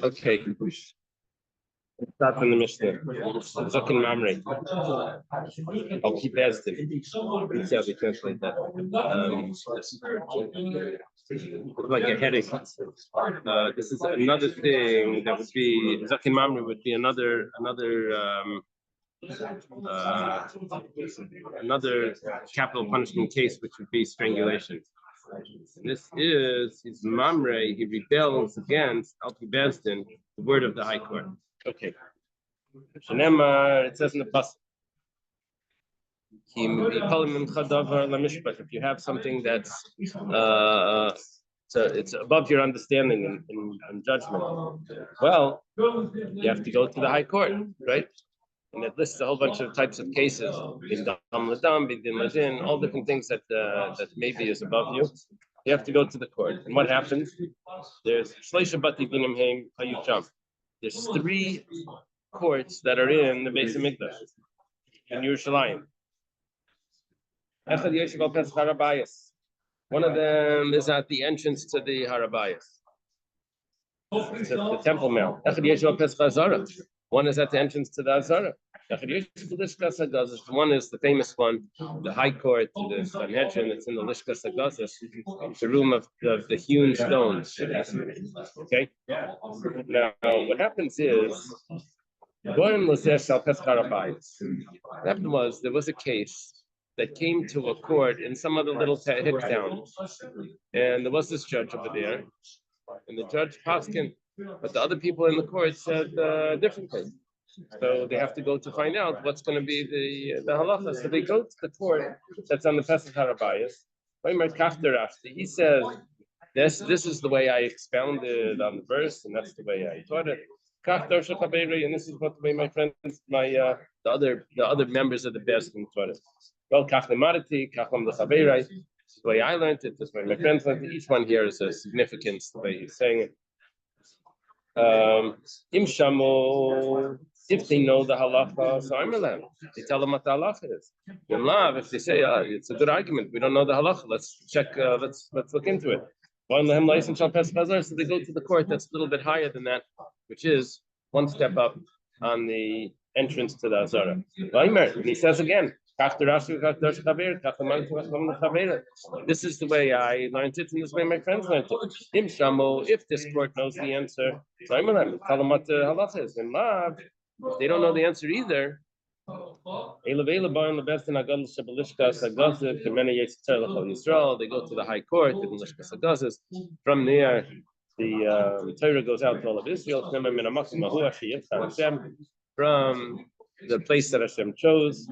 Okay. Start from the Mishnah. Zokin Mamre. I'll keep asking. Let's see how we translate that. Like a headache. This is another thing that would be Zokin Mamre would be another capital punishment case, which would be strangulation. This is his Mamre. He rebels against Alpi Bezdin, the word of the High Court. Okay. It says in the pasuk, if you have something that's it's above your understanding in judgment, well, you have to go to the High Court, right? And it lists a whole bunch of types of cases, in Dam Ladam, Bidin Ladin, all different things that maybe is above you. You have to go to the court. And what happens? There's There's 3 courts that are in the Beis Hamikdash in Yerushalayim. One of them is at the entrance to the Harabayas, the Temple Mount. One is at the entrance to the Azara. One is the famous one, the High Court, the Sanhedrin. It's in the Lishkas Hagazos, the room of the hewn stones. Okay. Now, what happens is, what happened was there was a case that came to a court in some other little hick town, and there was this judge over there, and the judge paskin, but the other people in the court said differently. So they have to go to find out what's going to be the halacha. So they go to the court that's on the Pesach Harabayas. He says, this is the way I expounded on the verse, and that's the way I taught it. And this is what the way my friends, the other members of the Bezdin taught it. Well, this is the way I learned it. This is the way my friends learned it. Each one here is a significance the way he's saying it. If they know the halacha, so I'm allowed. They tell them what the halacha is. In love, if they say, it's a good argument, we don't know the halacha, let's check, let's look into it. So they go to the court that's a little bit higher than that, which is one step up on the entrance to the Azara. And he says again, this is the way I learned it, and this way my friends learned it. If this court knows the answer, so I'm allowed to tell them what the halacha is. In love, if they don't know the answer either, they go to the High Court, from there the Torah goes out to all of Israel from the place that Hashem chose.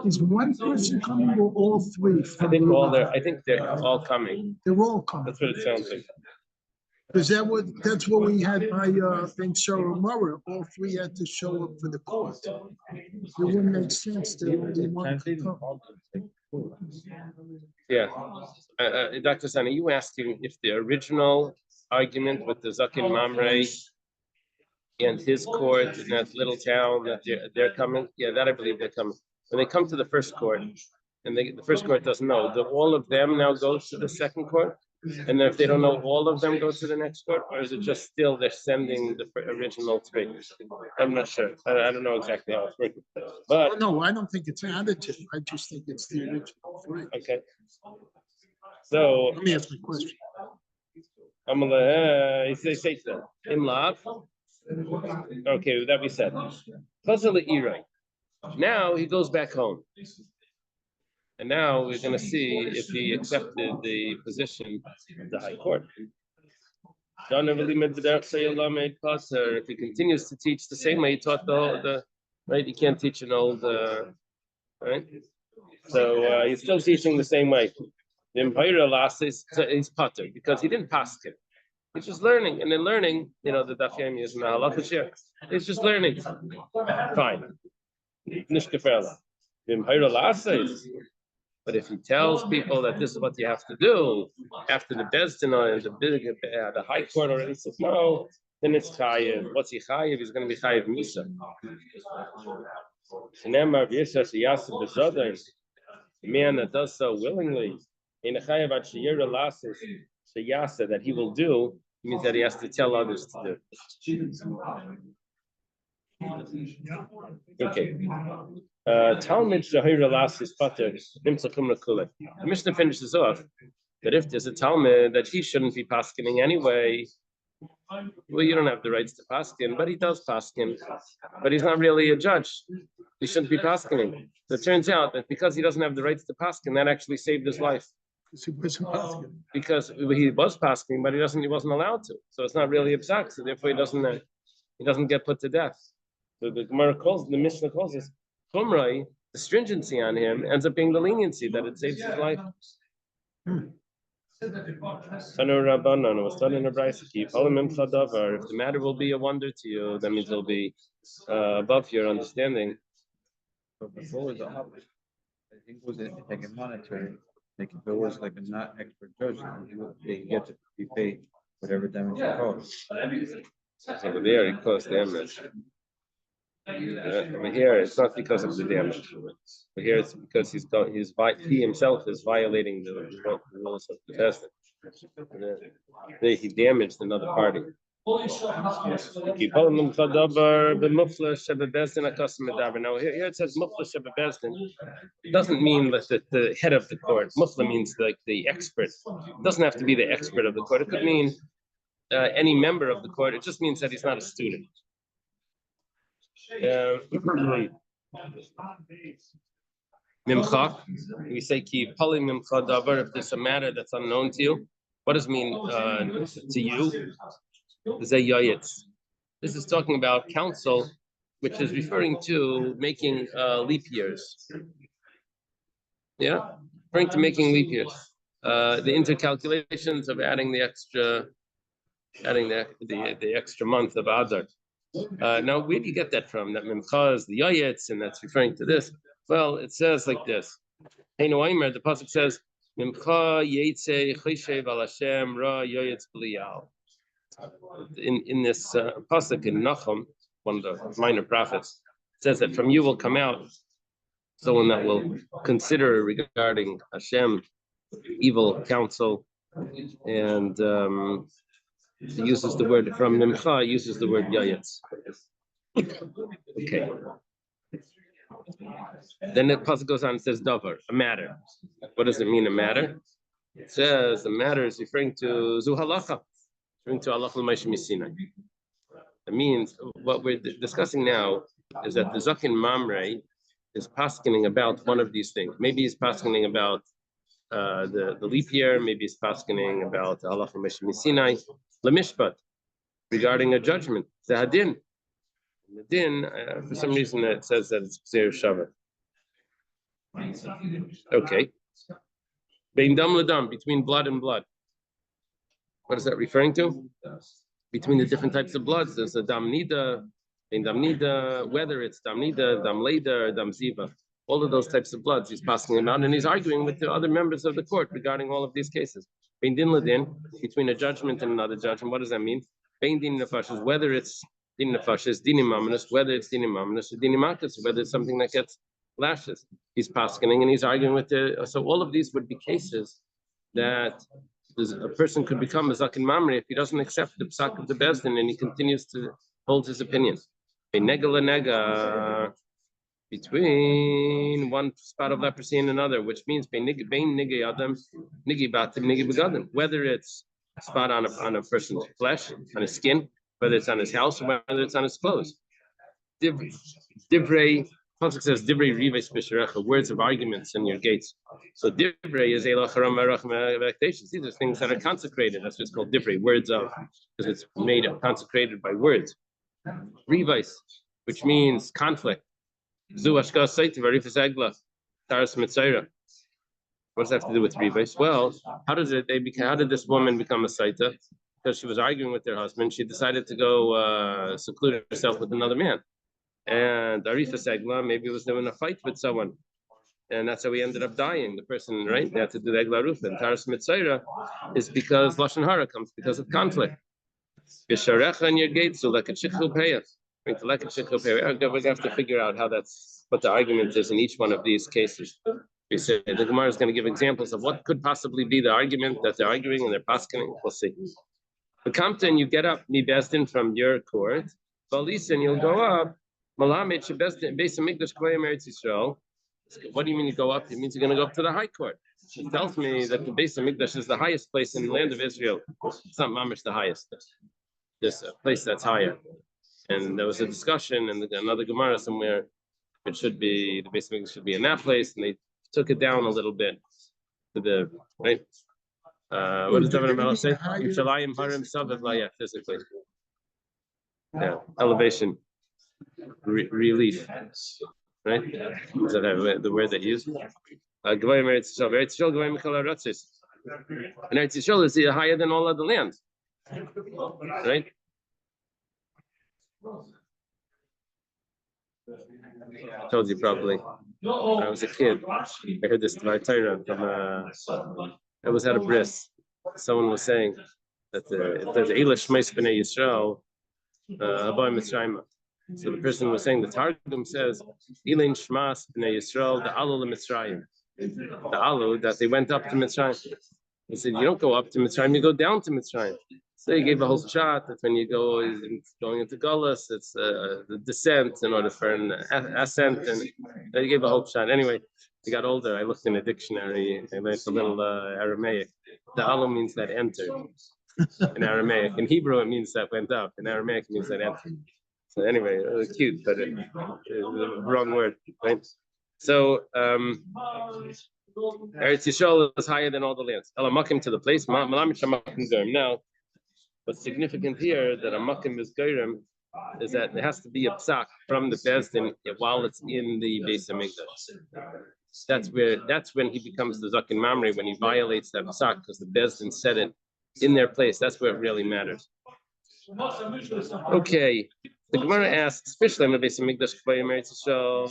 Is one person coming or all 3? I think they're all coming. They're all coming. That's what it sounds like. Because that's what we had by thing Murrah. All 3 had to show up for the court. It wouldn't make sense to only one to come. Yeah. Dr. San, are you asking if the original argument with the Zakin Mamre and his court in that little town that they're coming? Yeah, that I believe they're coming. When they come to the first court, and the first court doesn't know, do all of them now go to the second court? And then if they don't know, all of them go to the next court? Or is it just still they're sending the original 3? I'm not sure. I don't know exactly how it's working. But no, I don't think it's additive. I just think it's the original 3. Okay. So let me ask my question. I'm gonna say that in love. Okay, that we said. Now he goes back home. And now we're going to see if he accepted the position of the High Court. If he continues to teach the same way he taught the right, you can't teach an old, right? So he's still teaching the same way. The Empire last is potter because he didn't pass it. He's just learning, and then learning, the Daf Yomi is in the halacha share. He's just learning. Fine. Nicht gefährlich. The Empire last is. But if he tells people that this is what you have to do after the Bezdin and the High Court already says no, then it's chayiv. What's he chayiv? He's going to be chayiv misa. The man that does so willingly, in a chayiv at sheyira lasis sheyasa that he will do It means that he has to tell others to do. Okay. Talmud Shahira last is pater nimtza kumra kule. The Mishnah finishes off that if there's a Talmud that he shouldn't be paskening anyway, well, you don't have the rights to paskin, but he does paskin, but he's not really a judge. He shouldn't be paskening. So it turns out that because he doesn't have the rights to paskin, that actually saved his life. Because he was paskening, but he wasn't allowed to. So it's not really a psak, so therefore he doesn't get put to death. So the Mishnah calls this Chumrai, the stringency on him ends up being the leniency that it saves his life. If the matter will be a wonder to you, that means it'll be above your understanding. But before the opposite, I think with it like a monetary, like if it was like a not expert judge, they get to be paid whatever damage it costs. Over there, it costs damage. Over here, it's not because of the damage. But here, it's because he himself is violating the rules of the testament. He damaged another party. Now here it says mufla shebebezdin. It doesn't mean that the head of the court. Mufla means like the expert. It doesn't have to be the expert of the court. It could mean any member of the court. It just means that he's not a student. Mimcha, we say ki pali mimcha davar if there's a matter that's unknown to you. What does it mean to you? This is talking about counsel, which is referring to making leap years. Yeah, referring to making leap years. The intercalculations of adding the extra month of Adar. Now, where do you get that from? That Mimcha is the Yayetz, and that's referring to this. Well, it says like this. Hey, no, the pasuk says, Mimcha Yetze Cheshev Al Hashem Ra Yayetz B'Liyal. In this pasuk in Nachum, one of the minor prophets, says that from you will come out someone that will consider regarding Hashem evil counsel, and he uses the word from Nimcha, uses the word Yayetz. Okay. Then the pasuk goes on and says davar, a matter. What does it mean, a matter? It says the matter is referring to zu halacha, referring to halacha l'maishem misinai. It means what we're discussing now is that the Zakin Mamre is paskening about one of these things. Maybe he's paskening about the leap year. Maybe he's paskening about halacha l'maishem misinai, lemishpat, regarding a judgment, the hadin. The din, for some reason, it says that it's Gzeir Shavat. Okay. Bein dam ledam, between blood and blood. What is that referring to? Between the different types of bloods, there's a dam nida, bein dam nida, whether it's dam nida, dam leda, or dam ziva. All of those types of bloods he's passing them out, and he's arguing with the other members of the court regarding all of these cases. Bein din ledin, between a judgment and another judgment. What does that mean? Bein din nefashos, whether it's din nefashos, dinim mamonos, whether it's dinim mamonos or dinim makas, whether it's something that gets lashes. He's paskening and he's arguing with so all of these would be cases that a person could become a zakin mamre if he doesn't accept the psak of the bezdin and he continues to hold his opinion. A nega between one spot of leprosy and another, which means whether it's a spot on a person's flesh, on his skin, whether it's on his house, or whether it's on his clothes. Divrei, Pasuk says, Divrei rives b'sherecha, words of arguments in your gates. So Divrei is elach haram marach me'ektations. These are things that are consecrated. That's what's called Divrei, words of, because it's made consecrated by words. Rives, which means conflict. Zu ashkas saita v'rifes egla, taras mitzayra. What does that have to do with rives? Well, how did this woman become a saita? Because she was arguing with her husband, she decided to go seclude herself with another man. And Arifa Segla, maybe was doing a fight with someone. And that's how he ended up dying. The person, right? They had to do the Egla Rufa. And Taras Mitzayra is because Lashon Hara comes because of conflict. Yesharecha in your gates, so like a chichul payah. We're going to have to figure out what the argument is in each one of these cases. We say the Gemara is going to give examples of what could possibly be the argument that they're arguing and they're paskening. We'll see. The Compton, you get up, Nibestin from your court. Balisan, you'll go up. Malamed Shebestin, Beis Hamikdash Goyim Eretz Yisrael. What do you mean you go up? It means you're going to go up to the high court. It tells me that the Beis Hamikdash is the highest place in the land of Israel. It's not mamish the highest. There's a place that's higher. And there was a discussion in another Gemara somewhere. It should be the Beis Hamikdash should be in that place, and they took it down a little bit to the right. What does David Melech say? Yerushalayim Harim Savav Laya, physically. Yeah, elevation, relief, right? Is that the word that you use? Gvoim Eretz Yisrael, Eretz Yisrael Gvoim Mikol Haratzos. And Eretz Yisrael is higher than all other lands, right? I told you probably. When I was a kid, I heard this Torah from I was at a bris. Someone was saying that if there's Eilah Shmeis B'nei Yisrael, Abay Mitzrayim. So the person was saying the Targum says Eilah Shmas B'nei Yisrael the Alu Mitzrayim. The Alu that they went up to Mitzrayim. He said you don't go up to Mitzrayim, you go down to Mitzrayim. So he gave a whole shot that when you go going into Gullus, it's the descent in order for an ascent, and he gave a whole shot. Anyway, he got older. I looked in a dictionary. I learned a little Aramaic. The alu means that entered in Aramaic. In Hebrew, it means that went up. In Aramaic, it means that entered. So anyway, it was cute, but it was the wrong word, right? So Eretz Yisrael is higher than all the lands. Elamakim to the place. Now, what's significant here that a makim is goyim is that there has to be a psak from the Bezdin while it's in the Beis Hamikdash. That's when he becomes the Zakin Mamre, when he violates that psak, because the Bezdin said it in their place. That's where it really matters. Okay, the Gemara asks, especially in the Beis Hamikdash, so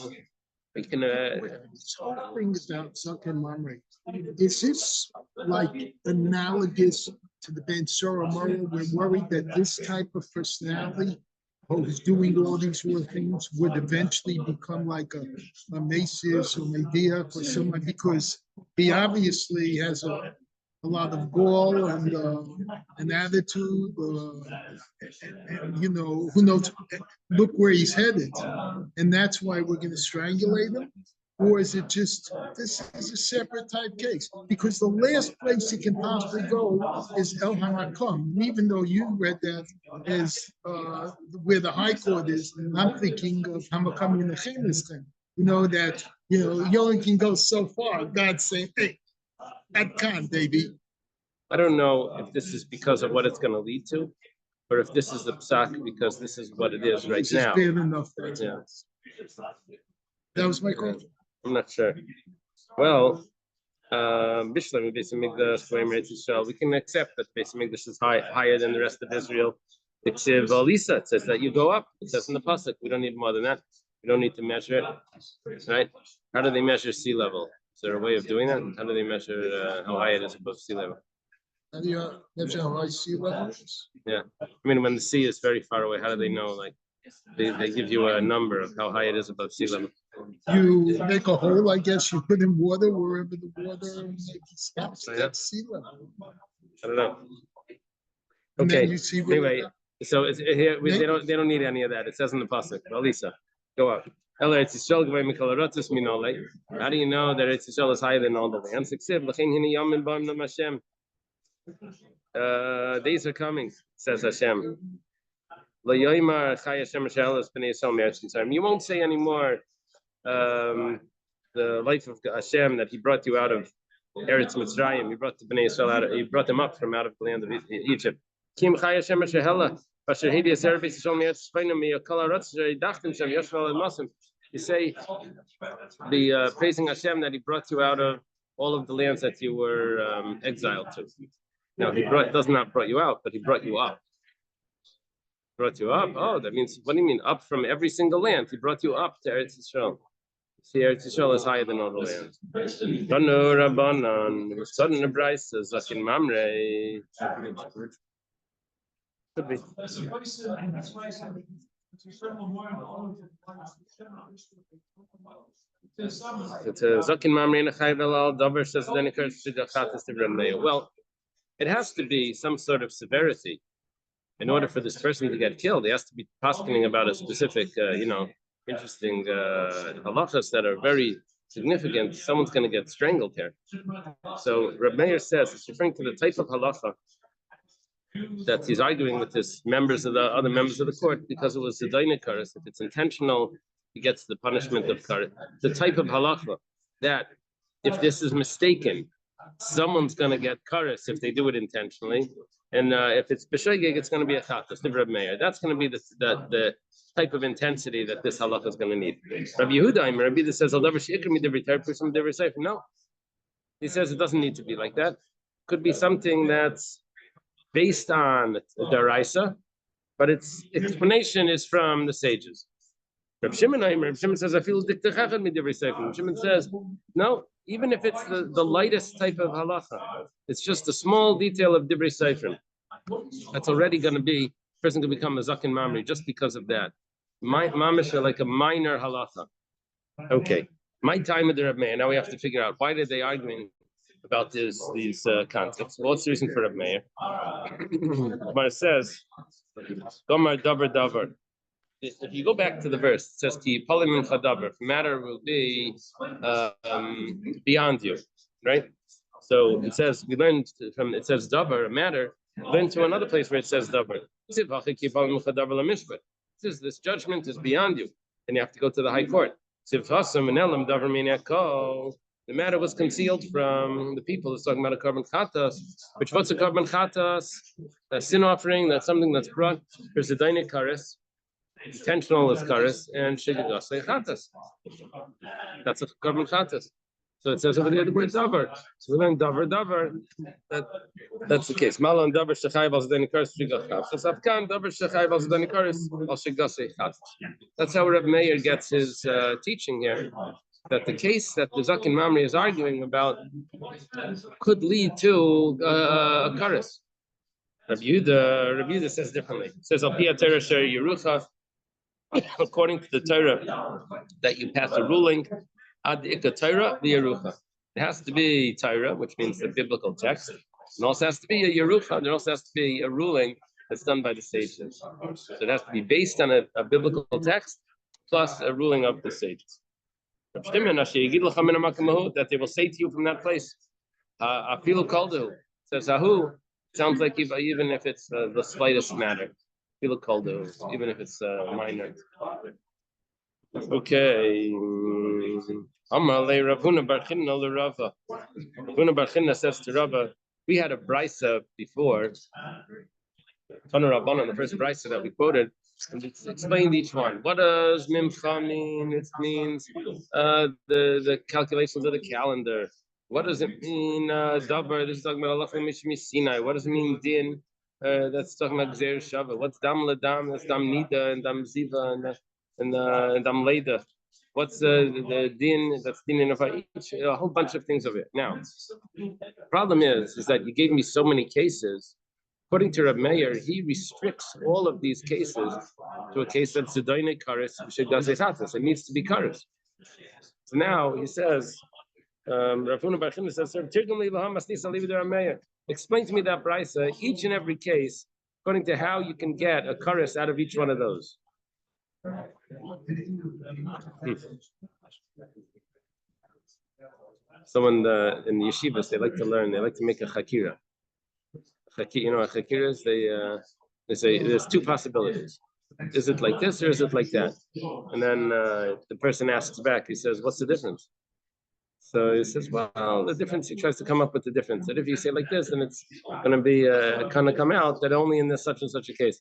we can. This whole thing about Zaken Mamre, is this like analogous to the Ben Sora Murray? We're worried that this type of personality who's doing all these weird things would eventually become like a Macy's or Medea or someone, because he obviously has a lot of gall and an attitude, and you know, who knows, look where he's headed, and that's why we're going to strangulate him. Or is it just, this is a separate type case? Because the last place he can possibly go is El Hamakom. Even though you read that as where the High Court is, I'm thinking of Hamakom in the Chemistan. You know, that, you know, you only can go so far. God's saying, hey, that can't, baby. I don't know if this is because of what it's going to lead to, or if this is the psak because this is what it is right This now. is bad enough. Yeah. That was my question. I'm not sure. Well, Bishlam Beis Hamikdash, Eretz Yisrael, we can accept that Beis Hamikdash is higher than the rest of Israel. It's Valisa. It says that you go up. It says in the pasuk. We don't need more than that. We don't need to measure it, right? How do they measure sea level? Is there a way of doing that? How do they measure how high it is above sea level? How do you measure how high sea level is? Yeah, I mean, when the sea is very far away, how do they know? Like, they give you a number of how high it is above sea level. You make a hole, I guess. You put in water wherever the water stops at sea level. I don't know. And then Okay. you see Anyway, so it's here. They don't need any of that. It says in the pasuk. Elisa, go up. How do you know that Eretz Yisrael is higher than all the lands? Days are coming, says Hashem. You won't say anymore the life of Hashem that He brought you out of Eretz Mitzrayim. He brought the Bnei Yisrael out. He brought them up from out of the land of Egypt. You say the praising Hashem that He brought you out of all of the lands that you were exiled to. No, He does not brought you out, but He brought you up. Brought you up? Oh, that means, what do you mean, up from every single land? He brought you up to Eretz Yisrael. See, Eretz Yisrael is higher than all the lands. Tanu Rabbanan, sudden the Bryce, Zakin Mamre. Could be. It's a Zakin Mamre in a Chayvelal, Dover says, then it occurs to the Chatas to Remnei. Well, it has to be some sort of severity. in order for this person to get killed, he has to be talking about a specific, interesting halachas that are very significant. Someone's going to get strangled here. So Reb Meir says it's referring to the type of halacha that he's arguing with his members of the other members of the court because it was a daina kares. If it's intentional, he gets the punishment of kares. The type of halacha that if this is mistaken, someone's going to get kares if they do it intentionally, and if it's b'shegeg, it's going to be a chatas. Reb Meir. That's going to be the type of intensity that this halacha is going to need. Rabbi Yehuda, Rabbi Yehuda says, no. He says it doesn't need to be like that. Could be something that's based on daraisa, but its explanation is from the sages. Reb Shimon says, I feel Shimon says, no, even if it's the lightest type of halacha, it's just a small detail of divrei seifrim. That's already going to be, person can become a zaken mamri just because of that. Mamish are like a minor halacha. Okay, my time of the Reb Meir. Now we have to figure out why did they arguing about these concepts. Well, what's the reason for Reb Meir? But it says, Gomar davar davar. If you go back to the verse, it says ki palim min chadavar. Matter will be beyond you, right? So it says we learned from it says davar matter. Then to another place where it says davar. This judgment is beyond you, and you have to go to the high court. The matter was concealed from the people. It's talking about a korban chatas, which what's a korban chatas? A sin offering. That's something that's brought. There's a daina kares, intentional is kares, and shigidasei chatas. That's a korban chatas. So it says over there the word davar. So we learn davar. That's the case. Malon davar shechayv al zedani kares shigidasei chatas. Afkan davar shechayv al zedani kares al shigidasei chatas. That's how Reb Meir gets his teaching here. That the case that the Zakin Mamri is arguing about could lead to a kares. Rabbi Yehuda says differently. It says, Al-Pia Torah Sher Yerucha, according to the Torah, that you pass a ruling, Ad Ika Torah Yerucha. It has to be Torah, which means the biblical text. It also has to be a Yerucha. There also has to be a ruling that's done by the sages. So it has to be based on a biblical text plus a ruling of the sages. That they will say to you from that place, Afilu Kaldu says Ahu, sounds like even if it's the slightest matter. Afilu Kaldu, even if it's minor. Okay. Amalei Ravuna Barchina L'Rava. Ravuna Barchina says to Rava, we had a brisa before. Tana Rabbanan, the first brisa that we quoted. And it's explained each one. What does Mimcha mean? It means the calculations of the calendar. What does it mean? Dabar, this is talking about Allah Mishmi Sinai. What does it mean? Din? That's talking about Gzer Shava. What's Dam Ladam? That's Dam Nida and Dam Ziva and Dam Leda. What's the din? That's din in a whole bunch of things of it. Now, the problem is that you gave me so many cases. According to Reb Meir, he restricts all of these cases to a case that's Zedayne Kares Shegazei Chatas. It needs to be Kares. So now he says, Rafuna Barchina says, explain to me that brisa, each and every case, according to how you can get a Kares out of each one of those. Someone in the yeshivas, they like to learn, they like to make a chakira. You know, chakiras, they say there's two possibilities. Is it like this or is it like that? And then the person asks back, he says, what's the difference? So he says, well, the difference, he tries to come up with the difference. That if you say like this, then it's going to be kind of come out that only in this such and such a case.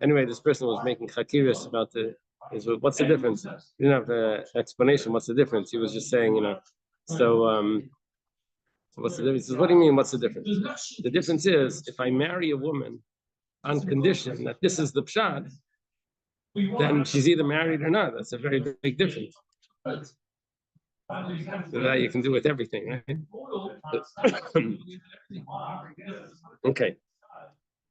Anyway, this person was making chakiras about what's the difference? He didn't have an explanation. What's the difference? He was just saying, so what's the difference? He says, what do you mean, what's the difference? The difference is, if I marry a woman on condition that this is the pshat, then she's either married or not. That's a very big difference. So that you can do with everything, right? Okay.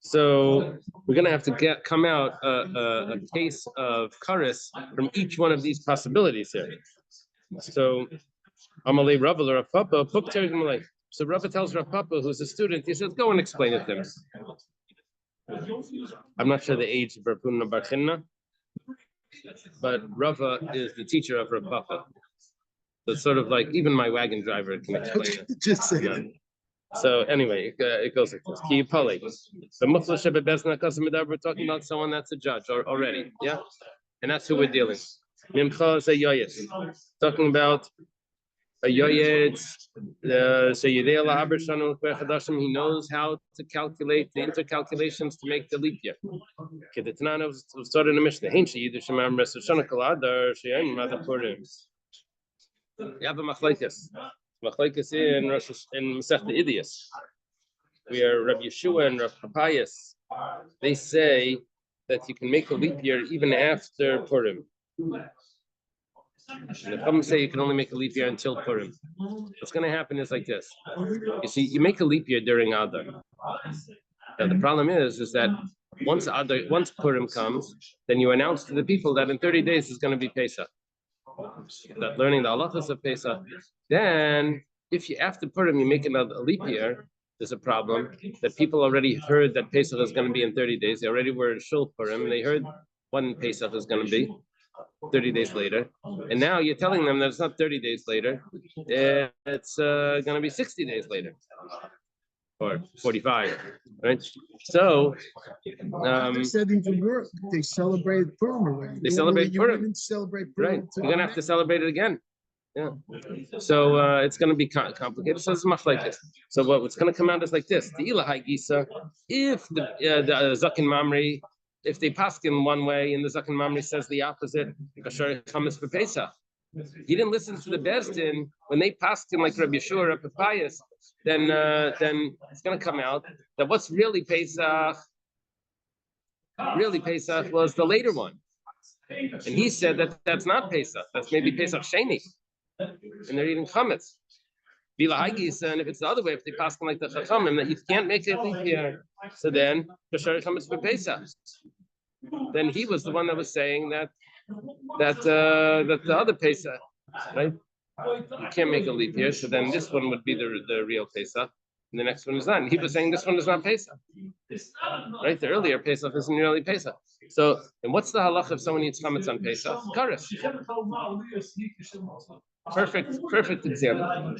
So we're going to have to come out a case of kares from each one of these possibilities here. So Amalei Rava or Rav Papa, so Rava tells Rav Papa, who's a student, he says, go and explain it to him. I'm not sure the age of Rav Huna bar Chinna, but Rava is the teacher of Rav Papa. So it's sort of like even my wagon driver can explain it. Just say Yeah. it. So anyway, it goes like this. Ki Yipali. The Mutzah Shebe Bezna Kasam Medaber, we're talking about someone that's a judge already, yeah, and that's who we're dealing. Mimcha is a yoyetz, talking about a yoyetz. So Yedei Ala Haber Shanu Kver Chadashim, he knows how to calculate the intercalculations to make the leap year. Kedetnan was started in the Mishnah. Hein she Yidush Shemam Resu Shana Kaladar Shein Mada Purim. You have a machlekes. Machlekes in Masechta Idias, where Rabbi Yeshua and Rabbi Papayas, they say that you can make a leap year even after Purim. And the Chachamim say you can only make a leap year until Purim. What's going to happen is like this. You see, you make a leap year during Adar. Now, the problem is that once Purim comes, then you announce to the people that in 30 days is going to be Pesach. That learning the halachas of Pesach. Then, if you after Purim you make another leap year, there's a problem that people already heard that Pesach is going to be in 30 days. They already were in Shul Purim, and they heard when Pesach is going to be 30 days later. And now you're telling them that it's not 30 days later, it's going to be 60 days later. Or 45, right? So, They said even work. They celebrate Purim already. They celebrate Purim. Didn't celebrate Purim. Right, you're gonna have to celebrate it again. Yeah. So it's gonna be complicated. So it's machlekes. So what's gonna come out is like this: the ilahai gisa. If the zaken mamri, if they paskin one way and the zaken mamri says the opposite, kasher chametz for Pesach. He didn't listen to the Bezdin when they passed him like Rabbi Yeshua or Papayas. Then it's going to come out that what's really Pesach was the later one, and he said that that's not Pesach. That's maybe Pesach Sheni, and they're eating chametz. And if it's the other way, if they pass him like the Chachamim that you can't make it leap year, so then kasher chametz for Pesach. Then he was the one that was saying that the other Pesach, right? You can't make a leap year, so then this one would be the real Pesach, and the next one is not. And he was saying this one is not Pesach, right? The earlier Pesach isn't really Pesach. So, and what's the halach if someone eats chametz on Pesach? Kares. Perfect example.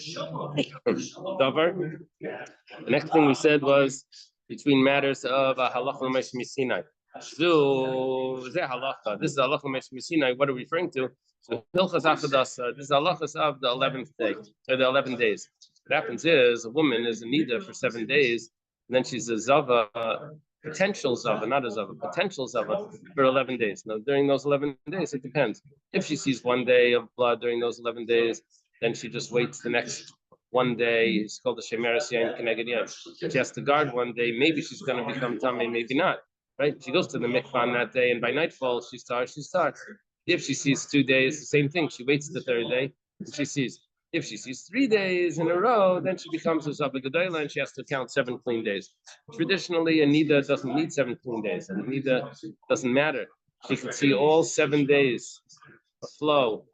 Davar. The next thing we said was between matters of halacha l'meish misinai. So this is halacha l'meish misinai. What are we referring to? So Hilchas Achadas, this is halachas of the 11th day, or the 11 days. What happens is a woman is a nida for 7 days, and then she's a zava, potential zava, not a zava, potential zava for 11 days. Now during those 11 days, it depends. If she sees 1 day of blood during those 11 days, then she just waits the next 1 day. It's called the Shemeres Yain Keneged Yain. She has to guard 1 day. Maybe she's going to become tamei, maybe not. Right? She goes to the mikvah on that day, and by nightfall she starts. If she sees 2 days, the same thing. She waits the 3rd day, and she sees. If she sees 3 days in a row, then she becomes a Zava Gedola, and she has to count 7 clean days. Traditionally, a Nida doesn't need 7 clean days, and a Nida doesn't matter. She can see all 7 days a flow,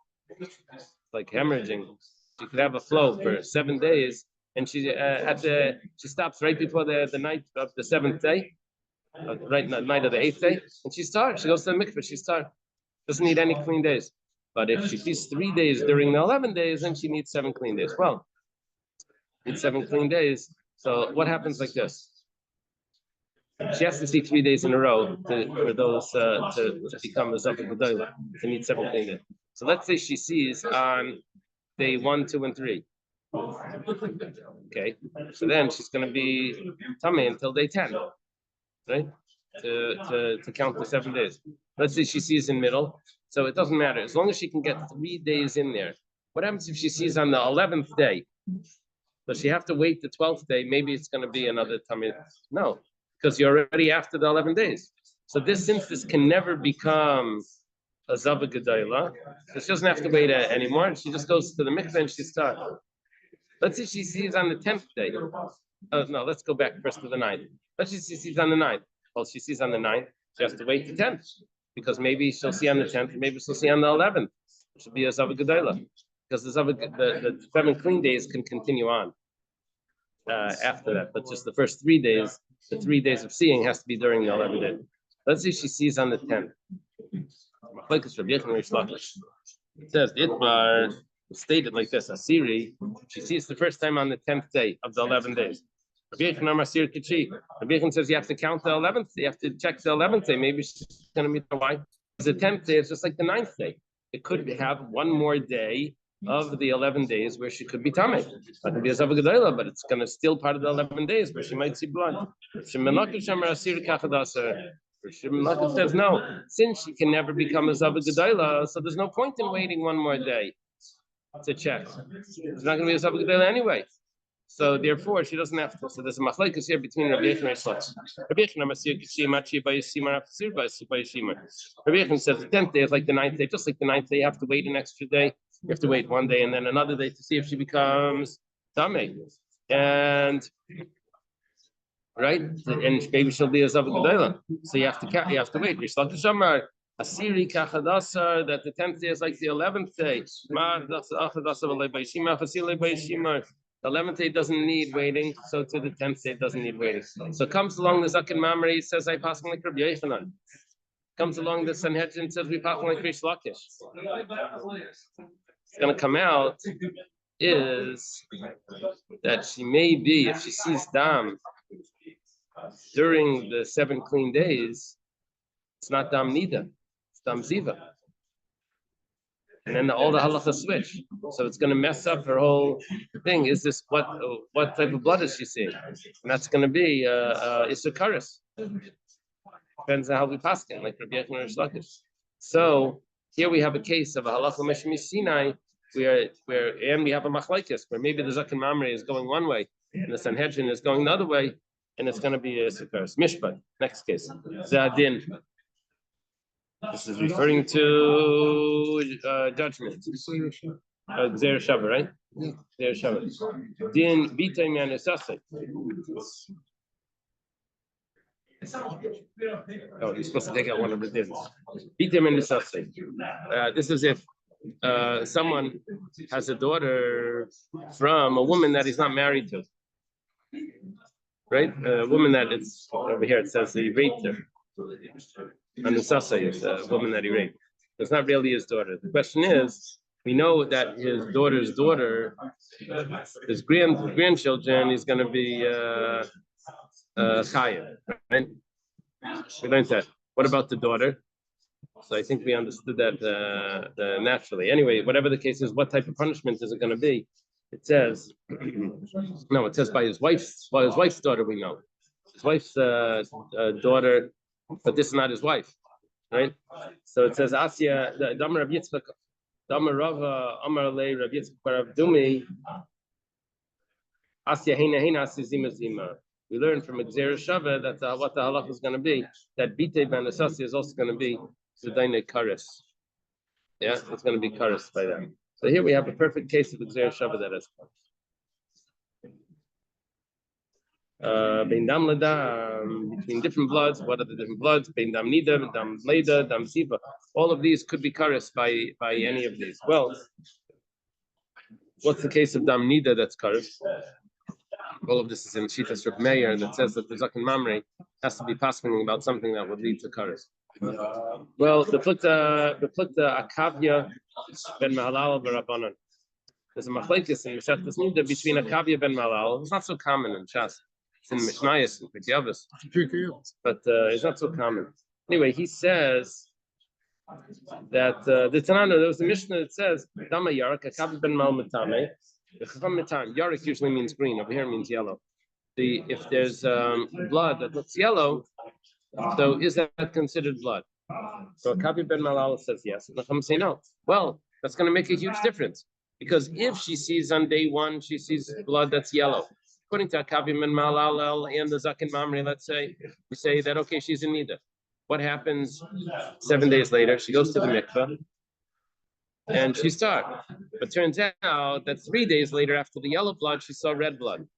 like hemorrhaging. She could have a flow for 7 days, and she she stops right before the night of the 7th day, right night of the 8th day, and she starts. She goes to the mikveh. She starts. Doesn't need any clean days. But if she sees 3 days during the 11 days, then she needs 7 clean days. Well, needs 7 clean days. So what happens like this? She has to see 3 days in a row for those to become a Zava Gedola. She needs 7 clean days. So let's say she sees on day 1, 2, and 3. Okay, so then she's going to be tamei until day 10, right? To count the 7 days. Let's say she sees in middle, so it doesn't matter as long as she can get 3 days in there. What happens if she sees on the 11th day? Does she have to wait the 12th day? Maybe it's going to be another tamei. No, because you're already after the 11 days. So since this can never become a Zava Gedola, so she doesn't have to wait anymore. She just goes to the mikveh and she starts. Let's say she sees on the 10th day. No, let's go back first to the 9th. Let's say she sees on the 9th. Well, she sees on the 9th, she has to wait the 10th. Because maybe she'll see on the 10th, maybe she'll see on the 11th. It should be a Zava Gedola. Because the 7 clean days can continue on after that. But just the first 3 days, the 3 days of seeing has to be during the 11th day. Let's say she sees on the 10th. It says Itmar stated like this: Asiri, she sees the first time on the 10th day of the 11 days. Rabbi Yechon says you have to count the 11th. You have to check the 11th day. Maybe she's going to meet the wife. The 10th day is just like the 9th day. It could have one more day of the 11 days where she could be tamei. It could be a Zava Gedola, but it's going to still part of the 11 days where she might see blood. Shemanakim says no, since she can never become a Zava Gedola, so there's no point in waiting one more day to check. It's not going to be a Zava Gedola anyway. So therefore, she doesn't have to. So there's a machlekes here between Rabbi Yechon and Shlosh. Rabbi Yechon says the 10th day is like the 9th day, just like the 9th day. You have to wait an extra day. You have to wait one day and then another day to see if she becomes tamei. And right, and maybe she'll be a Zava Gedola. So you have to wait. Asiri kachadasar, that the 10th day is like the 11th day. The 11th day doesn't need waiting, so to the 10th day doesn't need waiting. So comes along the Zaken Mamre, says I pass like Rabbi Yochanan. Comes along the Sanhedrin, says we pass like Rish Lakish. It's going to come out is that she may be, if she sees dam during the 7 clean days, it's not dam nida, it's dam ziva. And then all the halacha switch. So it's going to mess up her whole thing. Is this what type of blood is she seeing? And that's going to be Issachar. Depends on how we pass it, like Rabbi Yechon or Shlakish. So here we have a case of a halacha mishmi Sinai, where we have a machlekes where maybe the Zaken Mamre is going one way and the Sanhedrin is going the other way, and it's going to be Issachar. Mishpat. Next case. Zadin. This is referring to judgment. Gzer Shava, right? Gzer Shava. Din bitay me'anesasek. Oh, you're supposed to take out one of the dins. Bitay me'anesasek. This is if someone has a daughter from a woman that he's not married to. Right? A woman that it's over here, it says he raped her. And the Sasa is a woman that he raped. It's not really his daughter. The question is, we know that his daughter's daughter, his grandchildren, is going to be Chaya, right? We learned that. What about the daughter? So I think we understood that naturally. Anyway, whatever the case is, what type of punishment is it going to be? It says, no, it says by his wife's daughter, we know. His wife's daughter, but this is not his wife, right? So it says Asya, the Damar Rav Yitzchak, Damar Rava, Amar Le Rav Yitzchak Rav Dumi, Asya Heina Asya Zima Zima. We learned from Gzer Shava that what the halach is going to be, that Bitei Ben Asasya is also going to be Zedaine Karis. Yeah, it's going to be Karis by them. So here we have a perfect case of Gzer Shava that is. Bein dam ledam, between different bloods. What are the different bloods? Bein dam nida, dam leda, dam ziva. All of these could be kares by any of these. Well, what's the case of dam nida that's kares? All of this is in Shitas Reb Meir that says that the Zaken Mamre has to be passing about something that would lead to kares. Well, the Plukta Akavya ben Mahalal v'Rabbanan. There's a machlekes in Mesechtas Nida between Akavya ben Mahalal. It's not so common in Shas. It's in Mishnayos and Pityavis, but it's not so common. Anyway, he says that the Tanana, there was a Mishnah that says Dama Yarak Akavya ben Mal Matame. Yarak usually means green. Over here it means yellow. If there's blood that looks yellow, so is that considered blood? So Akavya ben Malal says yes, and Chacham say no. Well, that's going to make a huge difference, because if she sees on day 1, she sees blood that's yellow. According to Akavya ben Malal and the Zaken Mamre, let's say, we say that, okay, she's in Nida. What happens 7 days later? She goes to the mikveh and she's dark. But turns out that 3 days later, after the yellow blood, she saw red blood.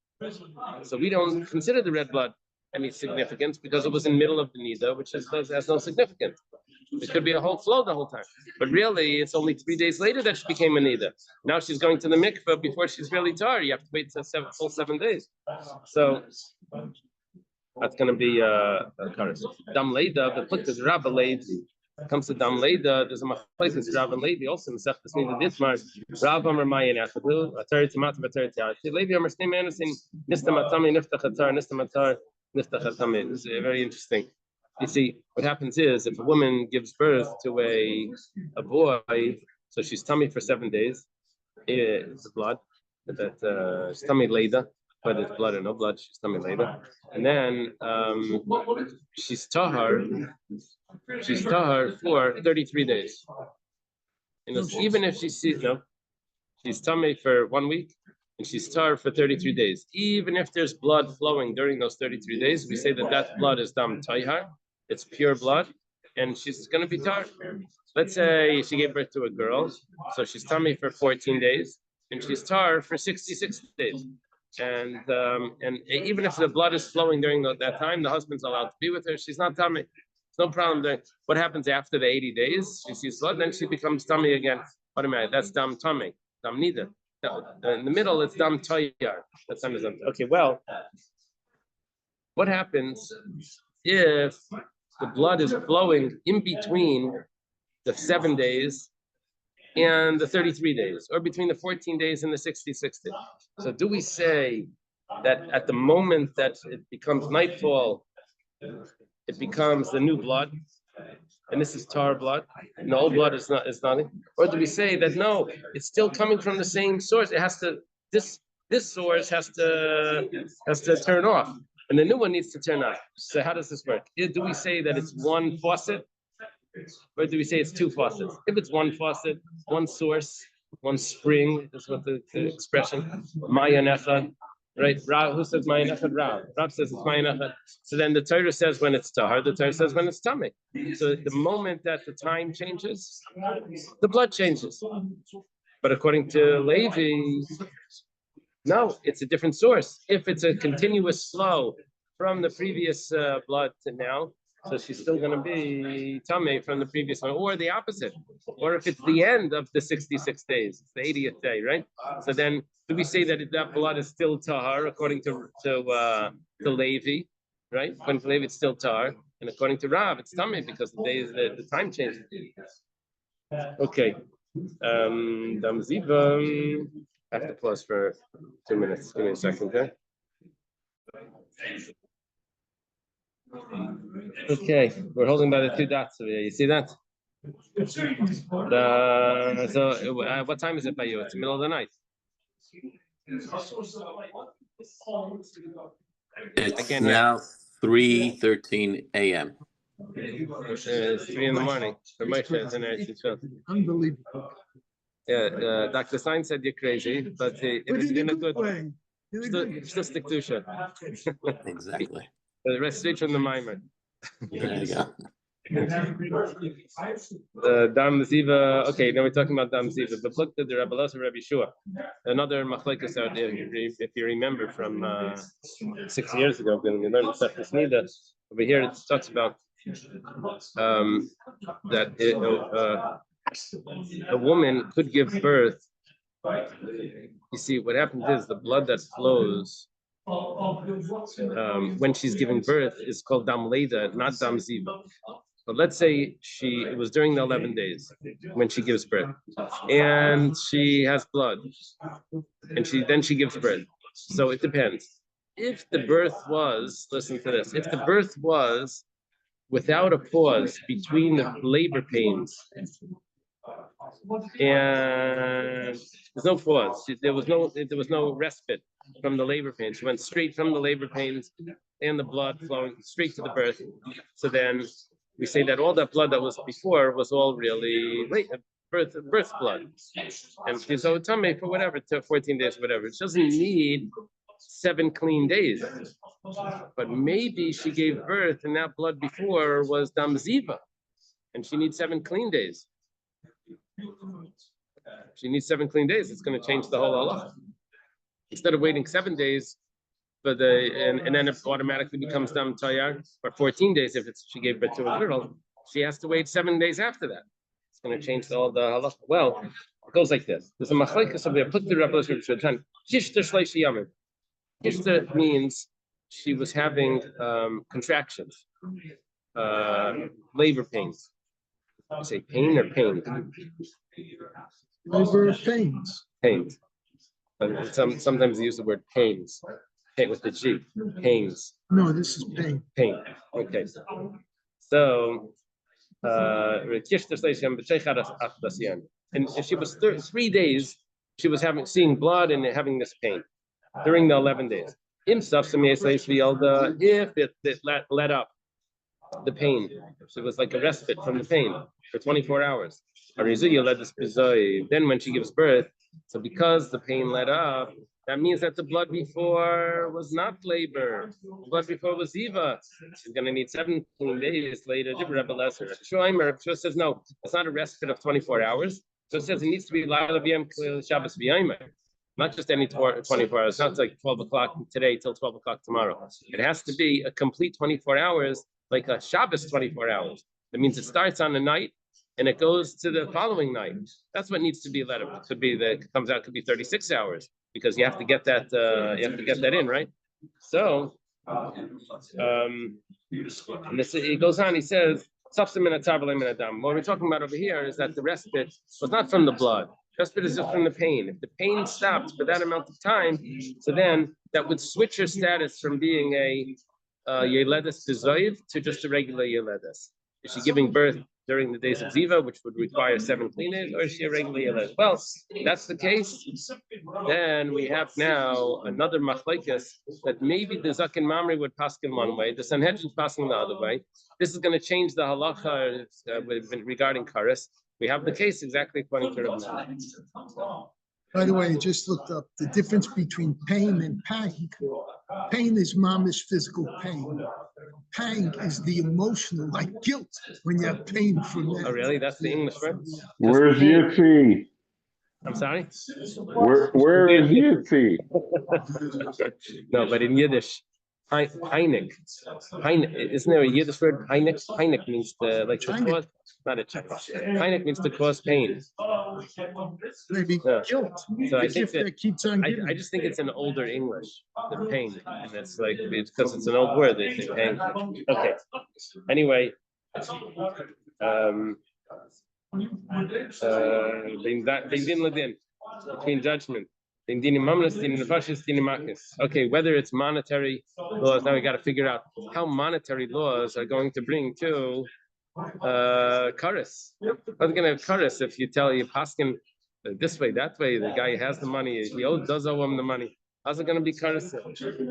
So we don't consider the red blood any significance because it was in the middle of the Nida, which has no significance. It could be a whole flow the whole time. But really, it's only 3 days later that she became a Nida. Now she's going to the mikveh before she's really tar. You have to wait till full 7 days. So That's going to be a kares. Dam leida, the put is Rabba Levi. Comes to Dam leida, there's a machlekes Rabba Levi also in the Seftas Nida Ditmar. Rabba Amar Mayin Achadu, Atari Timat Atari Tiati. Levi Amar Shnei Menusin Nista Matami Niftach Atar Nista Matar Niftach Atami. This is very interesting. You see, what happens is if a woman gives birth to a boy, so she's tummy for 7 days, it's the blood that she's tummy later, whether it's blood or no blood, she's tummy later, and then she's tahar for 33 days. You know, even if she sees she's tummy for 1 week and she's tahar for 33 days. Even if there's blood flowing during those 33 days, we say that blood is dam tayhar. It's pure blood, and she's going to be tahar. Let's say she gave birth to a girl, so she's tummy for 14 days, and she's tahar for 66 days. And even if the blood is flowing during that time, the husband's allowed to be with her. She's not tummy. It's no problem there. What happens after the 80 days? She sees blood, then she becomes tummy again. What am I? That's dam tummy, dam nida. In the middle, it's dam tayar. That's okay. Well, what happens if the blood is flowing in between the 7 days and the 33 days, or between the 14 days and the 66 days? So do we say that at the moment that it becomes nightfall, it becomes the new blood, and this is tar blood, and the old blood is nothing? Or do we say that no, it's still coming from the same source? It has to this source has to turn off, and the new one needs to turn on. So how does this work? Do we say that it's one faucet, or do we say it's two faucets? If it's one faucet, one source, one spring, is what the expression, Maya Nechad, right? Rav, who says Maya Nechad? Rav says it's Maya Nechad. So then the Torah says when it's tahar, the Torah says when it's tummy. So the moment that the time changes, the blood changes. But according to Levi, no, it's a different source. If it's a continuous flow from the previous blood to now, so she's still going to be tummy from the previous one, or the opposite. Or if it's the end of the 66 days, it's the 80th day, right? So then, do we say that that blood is still tahar according to Levi, right? According to Levi, it's still tahar, and according to Rav, it's tummy because the time changes. Okay, Dam Ziva. I have to pause for 2 minutes. Give me a second, okay? Okay, we're holding by the two dots over here. You see that? What time is it by you? It's the middle of the night. It's now 3:13 a.m. It's 3 in the morning. For Moshe, it's in Unbelievable. Yeah, Dr. Stein said you're crazy, but it is in a good way. Just stick to it. Exactly. The rest straight from the mimer. There you go. Dam Ziva. Okay, now we're talking about Dam Ziva. But look at the Rabbi Elazar, Rabbi Shua, another machlekes out there. If you remember from 6 years ago, when we learned Seftas Nida, over here it talks about that a woman could give birth. You see, what happens is the blood that flows when she's giving birth is called dam leida, not dam ziva. But let's say it was during the 11 days when she gives birth, and she has blood, and she gives birth. So it depends. If the birth was, listen to this, if the birth was without a pause between the labor pains, and there's no pause, there was no respite from the labor pains. She went straight from the labor pains and the blood flowing straight to the birth. So then we say that all that blood that was before was all really birth blood. And she's so tummy for whatever, to 14 days, whatever. She doesn't need 7 clean days. But maybe she gave birth and that blood before was dam ziva, and she needs 7 clean days. She needs 7 clean days. It's going to change the whole halacha. Instead of waiting 7 days for and then it automatically becomes dam tayar, or 14 days if she gave birth to a girl, she has to wait 7 days after that. It's going to change all the halacha. Well, it goes like this. There's a machlekes of the put the Rebbe Shishter shleishi yamim. Ishter means she was having contractions, labor pains. You say pain or pain? Labor pains. Pains. And sometimes they use the word pains. Pain with the G. Pains. No, this is pain. Pain. Okay. So and she was 3 days, she was seeing blood and having this pain during the 11 days. If it let up the pain, so it was like a respite from the pain for 24 hours. Then when she gives birth, so because the pain let up, that means that the blood before was not labor. The blood before was Eva. She's going to need 17 days later. Shoimer says, no, it's not a respite of 24 hours. So it says it needs to be Shabbos v'yomer. Not just any 24 hours. Not like 12 o'clock today till 12 o'clock tomorrow. It has to be a complete 24 hours, like a Shabbos 24 hours. That means it starts on the night and it goes to the following night. That's what needs to be let up. It could be comes out could be 36 hours because you have to get that in, right? So it goes on, he says, what we're talking about over here is that the respite was not from the blood. Respite is just from the pain. If the pain stopped for that amount of time, so then that would switch her status from being a Yeledes Bezoiv to just a regular Yeledes. Is she giving birth during the days of Ziva, which would require 7 cleaners, or is she a regular Yeledes? Well, that's the case. Then we have now another machlekes that maybe the Zaken Mamre would pass in one way, the Sanhedrin passing the other way. This is going to change the halacha regarding kares. We have the case exactly according to Rabbi. By the way, I just looked up the difference between pain and pang. Pain is mamish physical pain. Pang is the emotional, like guilt, when you have pain from that. Oh, really? That's the English word? Where's Yitzhi? I'm sorry? Where is Yitzhi? No, but in Yiddish, Heinik. Isn't there a Yiddish word? Heinik? Heinik means to cause, not a check. Heinik means to cause pain. Maybe guilt. So I think that keeps on giving. I just think it's an older English, the pain. And it's like, it's because it's an old word, they say pain. Okay. Anyway, between judgment. Okay, whether it's monetary laws, now we got to figure out how monetary laws are going to bring to kares. What's going to have kares if you tell you paskin this way, that way, the guy has the money, he does owe him the money. How's it going to be kares?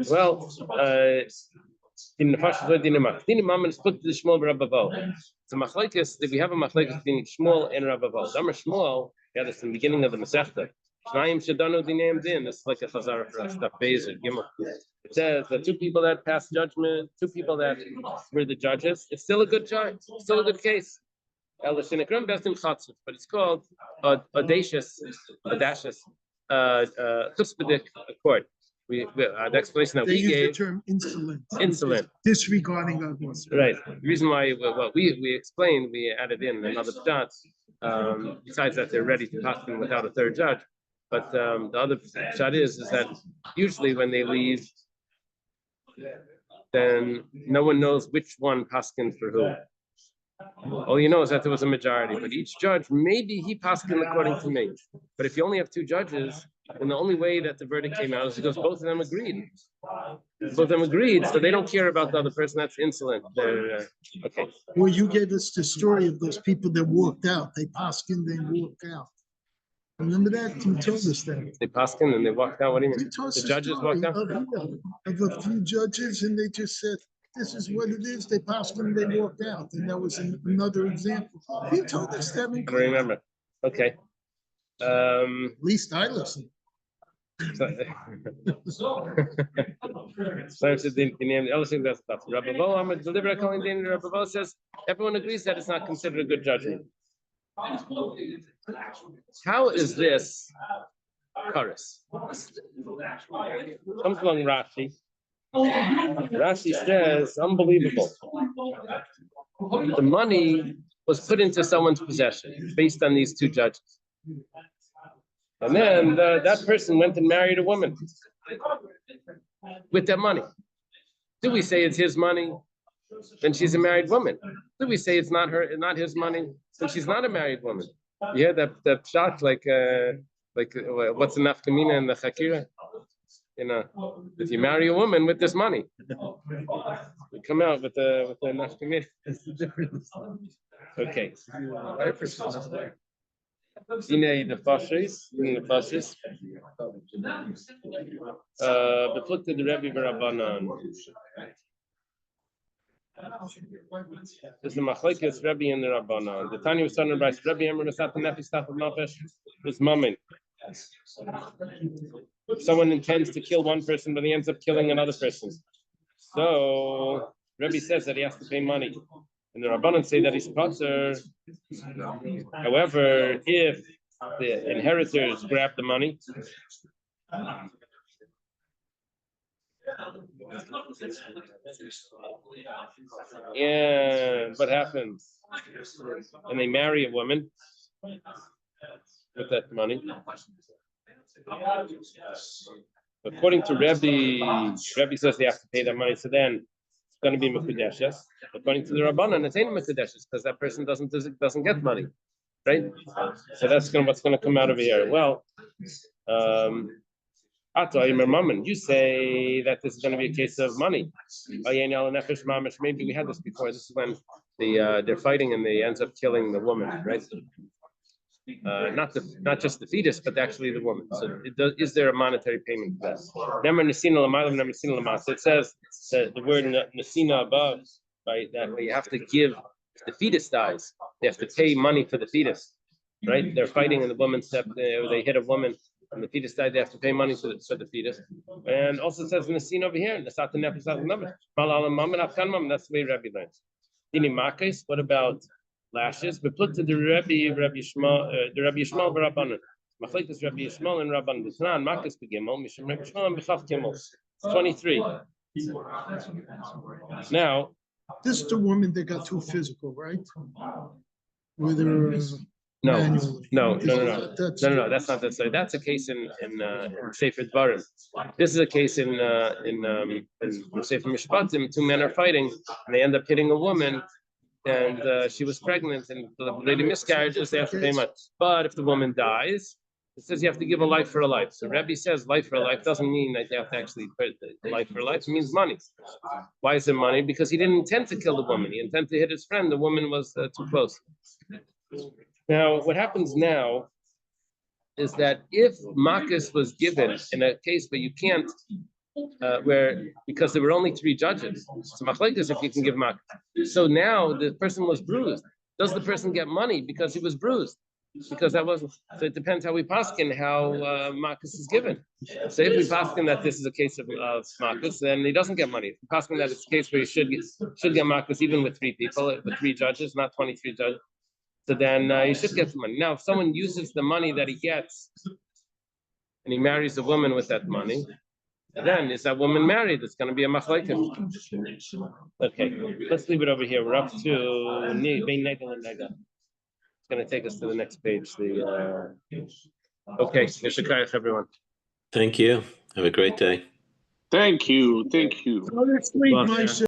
Well, in the first word, is put the Shmuel Rabbavo. So machlekes, if we have a machlekes between Shmuel and Rabbavo. Damer Shmuel, yeah, that's in the beginning of the Masechta. This is like a chazara for us, stuff Bezer, Gimel. It says the 2 people that passed judgment, 2 people that were the judges, it's still a good judge, still a good case. But it's called audacious chutzpahdik court. The explanation that they we use gave, the term insolent. Insolent. Disregarding others. Right. The reason why we explained, we added in another pshat, besides that they're ready to pass them without a third judge. But the other pshat is that usually when they leave, then no one knows which one paskin for who. All you know is that there was a majority, but each judge, maybe he paskin according to me. But if you only have 2 judges, then the only way that the verdict came out is because both of them agreed. Both of them agreed, so they don't care about the other person. That's insolent. They're, okay. Well, you gave us the story of those people that walked out. They paskin, they walked out. Remember that? You told us that. They paskin and they walked out. What do you mean? The judges walked out? Of a few judges, and they just said, this is what it is. They paskin, they walked out. And that was another example. You told us that. I don't remember. Okay. At least I listened. Rabbi says everyone agrees that it's not considered a good judgment. How is this kares? Comes along Rashi. Rashi says, unbelievable. The money was put into someone's possession based on these 2 judges. And then that person went and married a woman with that money. Do we say it's his money? Then she's a married woman. Do we say it's not his money? Then she's not a married woman. You hear that shot like what's the nafkamina in the chakira? You know, if you marry a woman with this money, you come out with the nafkamina. That's the difference. Okay. In the fasces. Beflooked the Rebbe Barabanan. This is the Machlekes Rebbe and the Rabbanan. The Tanya was talking about Rebbe Emmer Nasat Nefesh Taf of Nefesh was Mammon. Someone intends to kill one person, but he ends up killing another person. So Rebbe says that he has to pay money. And the Rabbanan say that he's potter. However, if the inheritors grab the money, and what happens? And they marry a woman with that money. According to Rebbe says they have to pay that money. So then it's going to be mekudeshes. According to the Rabbanan, it's ain't mekudeshes because that person doesn't get money, right? So that's what's going to come out of here. Well, you say that this is going to be a case of money. Maybe we had this before. This is when they're fighting and they ends up killing the woman, right? Not just the fetus, but actually the woman. So is there a monetary payment for that? It says that the word nesina above, right? That you have to give. If the fetus dies, they have to pay money for the fetus, right? They're fighting and the woman they hit a woman. And the fetus died, they have to pay money for the fetus. And also says in the scene over here, that's the way Rebbe learns. What about lashes? We put to the Rebbe Yishmael Barabanan. Machlekes Rebbe Yishmael and Rabban B'Tanan, Makas B'Gimel, Mishum Rebbe Yishmael and B'Chaf Gimel. 23. Now, This is the woman that got too physical, right? With her. No, manually. That's not that story. That's a case in Sefer Dvarim. This is a case in Sefer Mishpatim. Two men are fighting, and they end up hitting a woman, and she was pregnant, and the lady miscarriages. They have to pay much. But if the woman dies, it says you have to give a life for a life. So Rebbe says life for a life doesn't mean that you have to actually put the life for a life. It means money. Why is it money? Because he didn't intend to kill the woman. He intended to hit his friend. The woman was too close. Now, what happens now is that if Makas was given in a case where you can't, because there were only 3 judges, so Machlekes if you can give Makas. So now the person was bruised. Does the person get money because he was bruised? Because that wasn't. So it depends how we paskin how Makas is given. So if we paskin that this is a case of Makas, then he doesn't get money. If we paskin that it's a case where he should get Makas even with 3 people, with 3 judges, not 23 judges. So then you should get the money. Now, if someone uses the money that he gets and he marries a woman with that money, then is that woman married? It's going to be a machlekes. Okay, let's leave it over here. We're up to Bein Negel and Nega. It's going to take us to the next page. Okay, Yeshakayach, everyone. Thank you. Have a great day. Thank you. Go to sleep, my son.